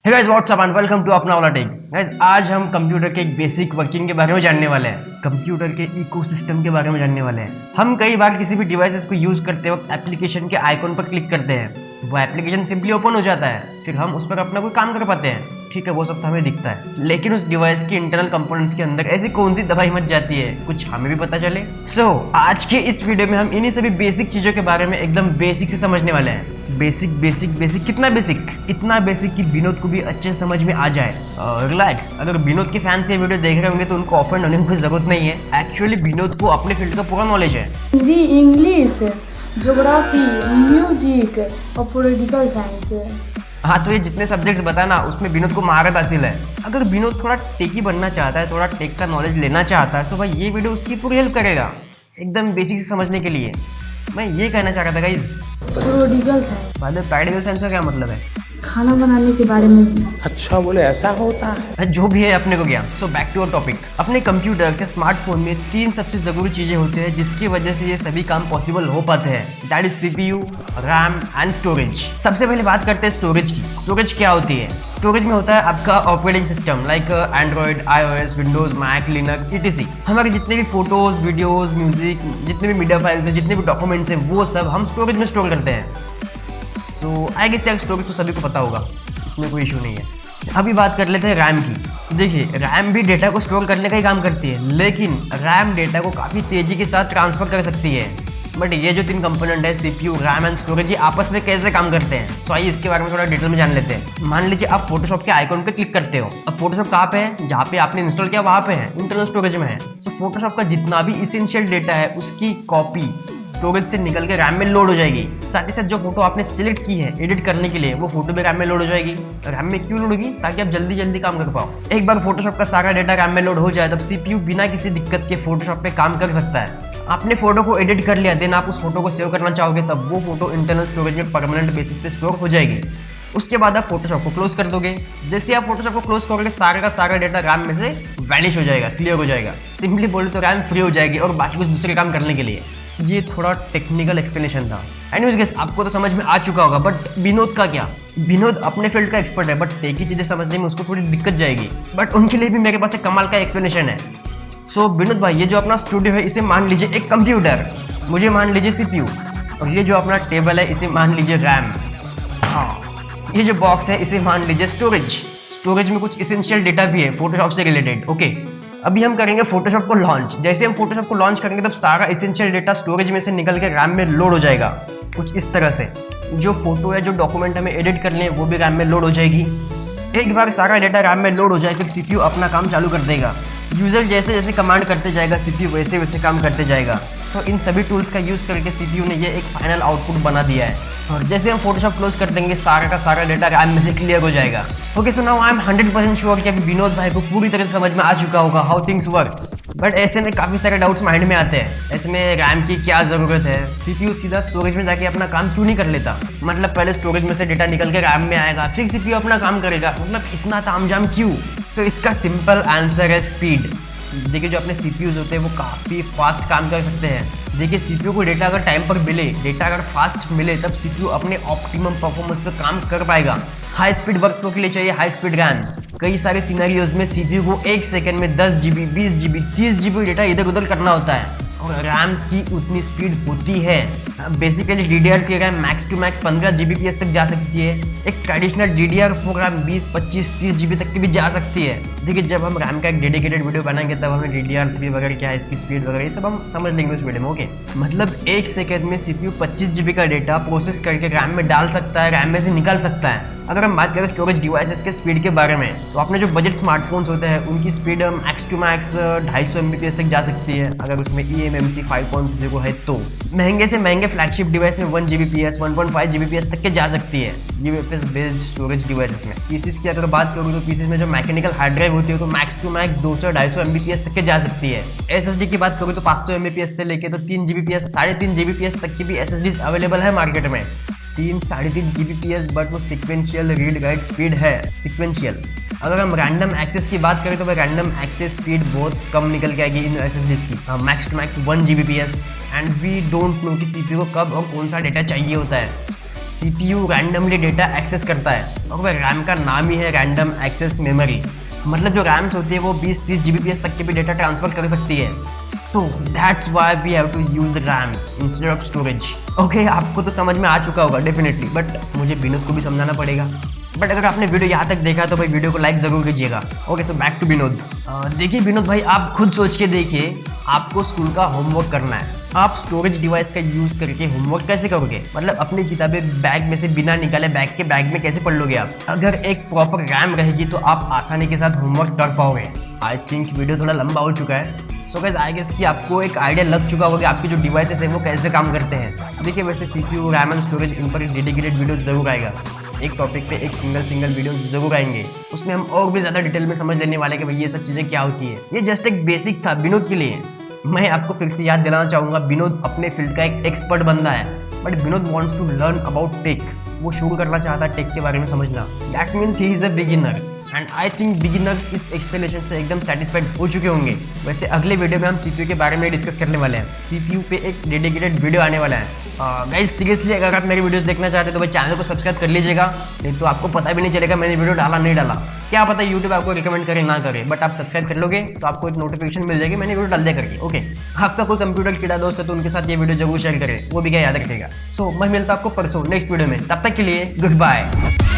Hey guys what's up and welcome to अपना वाला take. Guys आज हम कंप्यूटर के एक बेसिक वर्किंग के बारे में जानने वाले हैं, कंप्यूटर के इकोसिस्टम के बारे में जानने वाले हैं। हम कई बार किसी भी डिवाइसेस को यूज करते वक्त एप्लीकेशन के आइकॉन पर क्लिक करते हैं, वो एप्लीकेशन सिंपली ओपन हो जाता है, फिर हम उस पर अपना कोई काम कर पाते हैं। ठीक है, वो सब तो हमें दिखता है, लेकिन उस डिवाइस के इंटरनल कंपोनेंट्स के अंदर ऐसी कौन सी दवाई मच जाती है, कुछ हमें भी पता चले। आज के इस वीडियो में हम इन्हीं सभी बेसिक चीजों के बारे में एकदम बेसिक से समझने वाले हैं। बेसिक कितना बेसिक, इतना बेसिक कि विनोद को भी अच्छे समझ में आ जाए। रिलैक्स, अगर विनोद के फैंस ये वीडियो देख रहे होंगे तो उनको ऑफेंड होने की जरूरत नहीं है। एक्चुअली विनोद को अपने फील्ड का पूरा नॉलेज है। हिंदी, इंग्लिश, ज्योग्राफी, म्यूजिक और पॉलिटिकल साइंस। हाँ, तो ये जितने सब्जेक्ट्स बताया ना उसमें विनोद को महारत हासिल है। अगर विनोद थोड़ा टेकी बनना चाहता है, थोड़ा टेक का नॉलेज लेना चाहता है, तो भाई ये वीडियो उसकी पूरी हेल्प करेगा एकदम बेसिक से समझने के लिए। मैं ये कहना चाह रहा था गाइस, पॉलिटिकल साइंस। बाद में प्रैक्टिकल साइंस का क्या मतलब है? खाना बनाने के बारे में। अच्छा, बोले ऐसा होता है। जो भी है अपने को क्या। So back to our topic. अपने कंप्यूटर के स्मार्टफोन में तीन सबसे जरूरी चीजें होती है जिसकी वजह से ये सभी काम पॉसिबल हो पाते हैं। That is CPU, RAM and storage. सबसे पहले बात करते हैं स्टोरेज की। स्टोरेज क्या होती है? स्टोरेज में होता है आपका operating system like Android, iOS, Windows, Mac, Linux, etc। हमारे जितने भी फोटोज, वीडियोज, म्यूजिक, जितने भी मीडिया फाइल्स हैं, जितने भी डॉक्यूमेंट्स हैं, वो सब हम स्टोरेज में स्टोर करते हैं। सो आई गेस यार स्टोरेज तो सभी को पता होगा, उसमें कोई इशू नहीं है। अभी बात कर लेते हैं रैम की। देखिए, रैम भी डेटा को स्टोर करने का ही काम करती है, लेकिन रैम डेटा को काफ़ी तेज़ी के साथ ट्रांसफर कर सकती है। बट ये जो तीन कंपोनेंट है, सीपीयू, रैम एंड स्टोरेज, ये आपस में कैसे काम करते हैं? सो आइए इसके बारे में थोड़ा डिटेल में जान लेते हैं। मान लीजिए आप फोटोशॉप के आइकॉन पे क्लिक करते हो। अब फोटोशॉप कहाँ पे है? जहाँ पे आपने इंस्टॉल किया वहाँ पे है, इंटरनल स्टोरेज में है। सो फोटोशॉप का जितना भी इसेंशियल डेटा है उसकी कॉपी स्टोरेज से निकल के रैम में लोड हो जाएगी। साथ ही साथ जो फोटो आपने सिलेक्ट की है एडिट करने के लिए, वो फोटो भी रैम में लोड हो जाएगी। रैम में क्यों लोड होगी? ताकि आप जल्दी जल्दी काम कर पाओ। एक बार फोटोशॉप का सारा डेटा रैम में लोड हो जाए तब सीपीयू बिना किसी दिक्कत के फोटोशॉप पे काम कर सकता है। आपने फोटो को एडिट कर लिया, देन आप उस फोटो को सेव करना चाहोगे, तब वो फोटो इंटरनल स्टोरेज में परमानेंट बेसिस पे स्टोर हो जाएगी। उसके बाद आप फोटोशॉप को क्लोज कर दोगे। जैसे आप फोटोशॉप को क्लोज करोगे, सारा का सारा डेटा रैम में से वैनिश हो जाएगा, क्लियर हो जाएगा। सिंपली बोले तो रैम फ्री हो जाएगी और बाकी कुछ दूसरे काम करने के लिए। ये थोड़ा टेक्निकल एक्सप्लेनेशन था। एनीवेज गाइस, आपको तो समझ में आ चुका होगा, बट विनोद का क्या? विनोद अपने फील्ड का एक्सपर्ट है, बट टेकी चीजें समझने में उसको थोड़ी दिक्कत जाएगी। बट उनके लिए भी मेरे पास एक कमाल का एक्सप्लेनेशन है। सो विनोद भाई, ये जो अपना स्टूडियो है इसे मान लीजिए एक कंप्यूटर, मुझे मान लीजिए सीपीयू, और ये जो अपना टेबल है इसे मान लीजिए रैम। हाँ, ये जो बॉक्स है इसे मान लीजिए स्टोरेज। स्टोरेज में कुछ इसेंशियल डेटा भी है फोटोशॉप से रिलेटेड। ओके, अभी हम करेंगे फोटोशॉप को लॉन्च। जैसे हम फोटोशॉप को लॉन्च करेंगे तब सारा इसेंशियल डेटा स्टोरेज में से निकल के रैम में लोड हो जाएगा, कुछ इस तरह से। जो फोटो या जो डॉक्यूमेंट हमें एडिट करने हैं वो भी रैम में लोड हो जाएगी। एक बार सारा डेटा रैम में लोड हो जाए फिर सीपीयू अपना काम चालू कर देगा। यूजर जैसे जैसे कमांड करते जाएगा, सीपीयू वैसे वैसे काम करते जाएगा। सो इन सभी टूल्स का यूज करके सीपीयू ने ये एक फाइनल आउटपुट बना दिया है। और जैसे हम फोटोशॉप क्लोज कर देंगे, सारा का सारा डेटा रैम में से क्लियर हो जाएगा। Okay, so now I am 100% sure कि अभी विनोद भाई को पूरी तरह से समझ में आ चुका होगा हाउ थिंग्स वर्क्स। बट ऐसे में काफी सारे डाउट्स माइंड में आते हैं। ऐसे में रैम की क्या जरूरत है? सीपीयू सीधा स्टोरेज में जाके अपना काम क्यों नहीं कर लेता? मतलब पहले स्टोरेज में से डेटा निकल के रैम में आएगा, फिर सीपीयू अपना काम करेगा, मतलब इतना तामझाम क्यों? सो इसका सिंपल आंसर है स्पीड। देखिए, जो अपने सीपीयूज होते हैं वो काफ़ी फास्ट काम कर सकते हैं। देखिए, सीपीयू को डेटा अगर टाइम पर मिले, डेटा अगर फास्ट मिले, तब सीपीयू अपने ऑप्टिमम परफॉर्मेंस पे काम कर पाएगा। हाई स्पीड वर्कफ्लो के लिए चाहिए हाई स्पीड रैम्स। कई सारे सिनेरियोज में सीपीयू को एक सेकंड में 10 GB, 20 GB, 30 GB डेटा इधर उधर करना होता है, और रैम्स की उतनी स्पीड होती है। बेसिकली DDR की RAM max to max 15 Gbps तक जा सकती है। एक ट्रेडिशनल DDR4 रैम 20, 25, 30 GB तक की भी जा सकती है। देखिए, जब हम रैम का एक डेडिकेटेड वीडियो बनाएंगे तब हमें DDR3 वगैरह क्या है, इसकी स्पीड वगैरह ये सब हम समझ लेंगे उस वीडियो में। ओके, मतलब एक सेकंड में सीपीयू 25 GB का डेटा प्रोसेस करके रैम में डाल सकता है, रैम में से निकाल सकता है। अगर हम बात करें स्टोरेज डिवाइसेस के स्पीड के बारे में, तो अपने जो बजट स्मार्टफोन्स होते हैं उनकी speed max to max 250 Mbps तक जा सकती है, अगर उसमें eMMC 5.0 है तो। महंगे से महंगे फ्लैगशिप डिवाइस में 1 Gbps, 1.5 Gbps तक के जा सकती है यूएफएस बेस्ड स्टोरेज डिवाइसेस में। पीसीस की अगर बात करूँ तो पीसीस में जो मैकेनिकल हार्ड ड्राइव होती है तो मैक्स टू मैक्स 200-250 Mbps तक के जा सकती है। एसएसडी की बात करूँ तो 500 Mbps से लेके तो 3 Gbps, 3.5 Gbps तक की भी एसएसडीज अवेलेबल है मार्केट में। 3-3.5 Gbps, बट वो सिक्वेंशियल रीड राइट स्पीड है, सिक्वेंशियल। अगर हम रैंडम एक्सेस की बात करें तो भाई रैंडम एक्सेस स्पीड बहुत कम निकल के आएगी इन एसएसडीज की, max to max 1 Gbps। And we don't know कि सीपीयू को कब और कौन सा डेटा चाहिए होता है। CPU रैंडमली डेटा एक्सेस करता है और वह रैम का नाम ही है रैंडम एक्सेस मेमोरी। मतलब जो रैम्स होती है वो 20-30 Gbps तक के भी डेटा ट्रांसफर कर सकती है। So that's why we have to use RAMs instead of storage. Okay, आपको तो समझ में आ चुका होगा डेफिनेटली, बट मुझे विनोद को भी समझाना पड़ेगा। बट अगर आपने वीडियो यहाँ तक देखा तो भाई वीडियो को लाइक ज़रूर कीजिएगा। Okay, so back to Vinod. देखिए विनोद भाई, आप खुद सोच के देखिए, आपको स्कूल का होमवर्क करना है, आप स्टोरेज डिवाइस का यूज़ करके होमवर्क कैसे करोगे? मतलब अपनी किताबें बैग में से बिना निकाले बैग के बैग में कैसे पढ़ लोगे आप? अगर एक प्रॉपर रैम रहेगी तो आप आसानी के साथ होमवर्क कर पाओगे। आई थिंक वीडियो थोड़ा लंबा हो चुका है, सो गाइस आई गेस कि आपको एक आइडिया लग चुका होगा कि आपके जो डिवाइसेस हैं वो कैसे काम करते हैं। देखिए वैसे CPU, रैम एंड स्टोरेज, इन पर एक डेडिकेटेड वीडियो जरूर आएगा। एक टॉपिक पे एक सिंगल वीडियो जरूर आएंगे, उसमें हम और भी ज़्यादा डिटेल में समझ लेने वाले कि भाई ये सब चीज़ें क्या होती है। ये जस्ट एक बेसिक था विनोद के लिए। मैं आपको फिर से याद दिलाना चाहूँगा, विनोद अपने फील्ड का एक एक्सपर्ट बंदा है, but Vinod wants to learn about tech. वो शुरू करना चाहता है टेक के बारे में समझना। That means he is a beginner and I think beginners इस एक्सप्लेनेशन से एकदम सेटिस्फाइड हो चुके होंगे। वैसे अगले वीडियो में हम CPU के बारे में डिस्कस करने वाले हैं। CPU पे एक डेडिकेटेड वीडियो आने वाला है। गाइस सीरियसली अगर आप मेरी वीडियोस देखना चाहते हो तो भाई चैनल को सब्सक्राइब कर लीजिएगा, नहीं तो आपको पता भी नहीं चलेगा मैंने वीडियो डाला नहीं डाला। क्या पता यूट्यूब आपको रिकमेंड करे ना करे, बट आप सब्सक्राइब कर लोगे तो आपको एक नोटिफिकेशन मिल जाएगी मैंने वीडियो डाल दिया करके। ओके, आपका कोई कंप्यूटर कीड़ा दोस्त है तो उनके साथ ये वीडियो जरूर शेयर करें, वो भी क्या याद रखेगा। सो मैं मिलता हूं आपको परसों नेक्स्ट वीडियो में, तब तक के लिए गुड बाय।